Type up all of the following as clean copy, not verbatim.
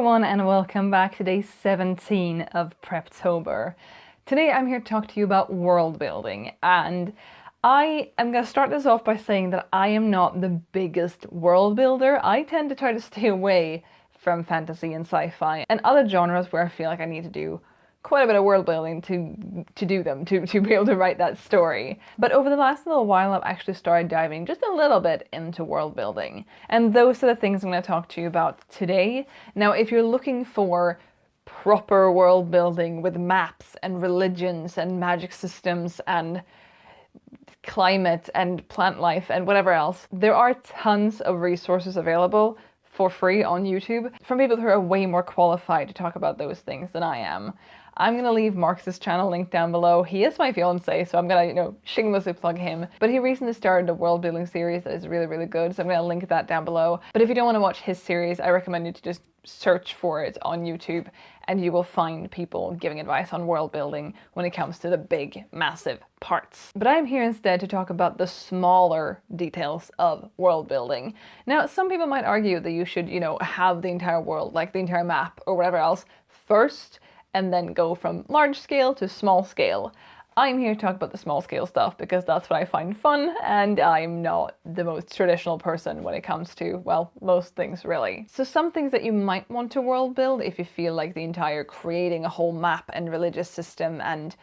everyone and welcome back to day 17 of Preptober. Today I'm here to talk to you about world building, and I am going to start this off by saying that I am not the biggest world builder. I tend to try to stay away from fantasy and sci-fi and other genres where I feel like I need to do quite a bit of world building to be able to write that story. But over the last little while, I've actually started diving just a little bit into world building. And those are the things I'm going to talk to you about today. Now, if you're looking for proper world building with maps and religions and magic systems and climate and plant life and whatever else, there are tons of resources available for free on YouTube from people who are way more qualified to talk about those things than I am. I'm going to leave Marcus's channel linked down below. He is my fiance, so I'm going to, shamelessly plug him. But he recently started a world building series that is really, really good, so I'm going to link that down below. But if you don't want to watch his series, I recommend you to just search for it on YouTube, and you will find people giving advice on world building when it comes to the big, massive parts. But I'm here instead to talk about the smaller details of world building. Now, some people might argue that you should, have the entire world, like the entire map or whatever else, first, and then go from large scale to small scale. I'm here to talk about the small scale stuff because that's what I find fun, and I'm not the most traditional person when it comes to, well, most things really. So some things that you might want to world build if you feel like the entire creating a whole map and religious system and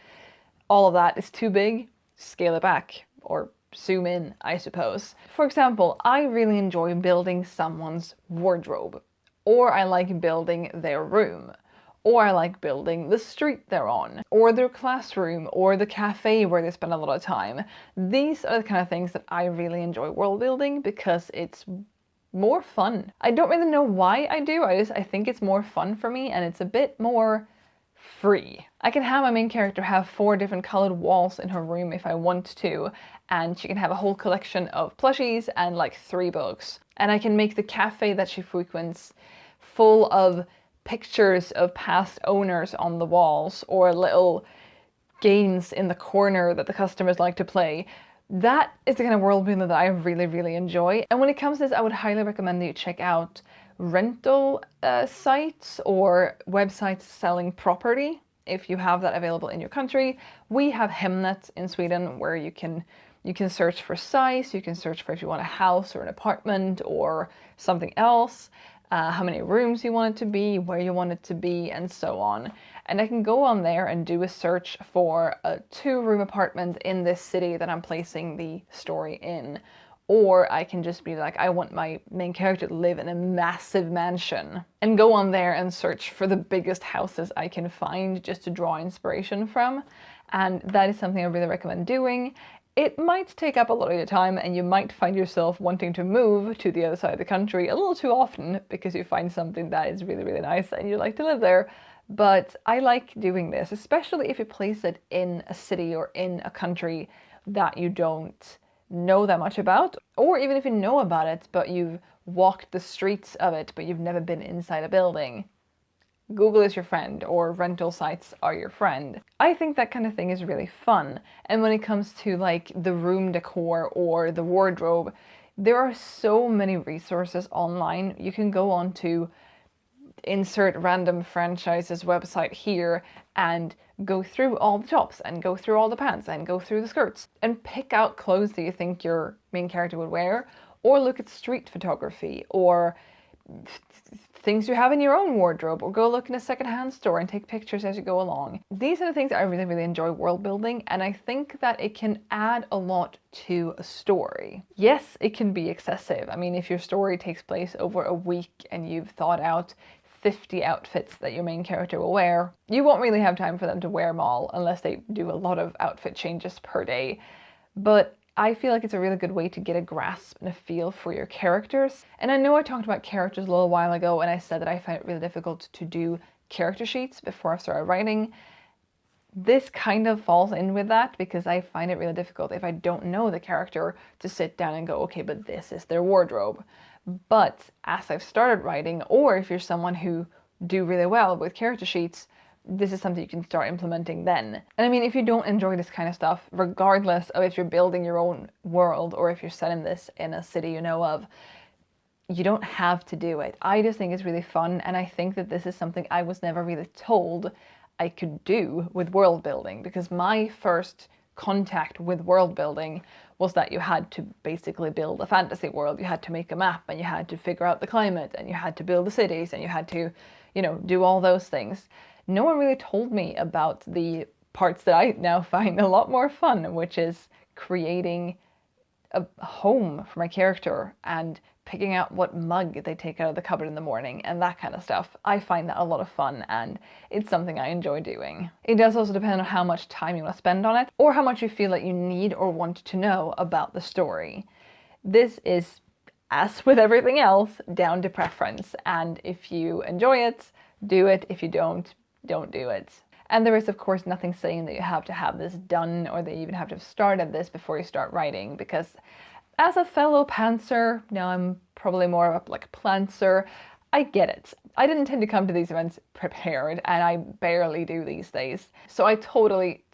all of that is too big, scale it back or zoom in, I suppose. For example, I really enjoy building someone's wardrobe, or I like building their room, or I like building the street they're on, or their classroom, or the cafe where they spend a lot of time. These are the kind of things that I really enjoy world building because it's more fun. I don't really know why I do, I think it's more fun for me and it's a bit more free. I can have my main character have 4 different colored walls in her room if I want to, and she can have a whole collection of plushies and like 3 books. And I can make the cafe that she frequents full of pictures of past owners on the walls or little games in the corner that the customers like to play. That is the kind of world building that I really, really enjoy. And when it comes to this, I would highly recommend that you check out rental sites or websites selling property if you have that available in your country. We have Hemnet in Sweden where you can search for size, you can search for if you want a house or an apartment or something else. How many rooms you want it to be, where you want it to be, and so on. And I can go on there and do a search for a 2-room apartment in this city that I'm placing the story in. Or I can just be like, I want my main character to live in a massive mansion. And go on there and search for the biggest houses I can find just to draw inspiration from. And that is something I really recommend doing. It might take up a lot of your time and you might find yourself wanting to move to the other side of the country a little too often because you find something that is really, really nice and you like to live there. But I like doing this, especially if you place it in a city or in a country that you don't know that much about, or even if you know about it, but you've walked the streets of it, but you've never been inside a building. Google is your friend, or rental sites are your friend. I think that kind of thing is really fun. And when it comes to like the room decor or the wardrobe, there are so many resources online. You can go on to insert random franchises website here and go through all the tops and go through all the pants and go through the skirts and pick out clothes that you think your main character would wear, or look at street photography or things you have in your own wardrobe, or go look in a secondhand store and take pictures as you go along. These are the things I really, really enjoy world building, and I think that it can add a lot to a story. Yes, it can be excessive. I mean, if your story takes place over a week and you've thought out 50 outfits that your main character will wear, you won't really have time for them to wear them all unless they do a lot of outfit changes per day. But I feel like it's a really good way to get a grasp and a feel for your characters. And I know I talked about characters a little while ago and I said that I find it really difficult to do character sheets before I started writing. This kind of falls in with that because I find it really difficult if I don't know the character to sit down and go, okay, but this is their wardrobe. But as I've started writing, or if you're someone who do really well with character sheets, this is something you can start implementing then. And I mean, if you don't enjoy this kind of stuff, regardless of if you're building your own world or if you're setting this in a city you know of, you don't have to do it. I just think it's really fun, and I think that this is something I was never really told I could do with world building, because my first contact with world building was that you had to basically build a fantasy world. You had to make a map, and you had to figure out the climate, and you had to build the cities, and you had to, you know, do all those things. No one really told me about the parts that I now find a lot more fun, which is creating a home for my character and picking out what mug they take out of the cupboard in the morning and that kind of stuff. I find that a lot of fun, and it's something I enjoy doing. It does also depend on how much time you want to spend on it, or how much you feel like you need or want to know about the story. This is, as with everything else, down to preference, and if you enjoy it, do it. If you don't do it. And there is, of course, nothing saying that you have to have this done, or that you even have to have started this before you start writing, because as a fellow pantser, now I'm probably more of like a plantser, I get it. I didn't tend to come to these events prepared, and I barely do these days. So I totally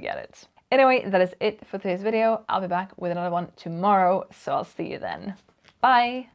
get it. Anyway, that is it for today's video. I'll be back with another one tomorrow, so I'll see you then. Bye!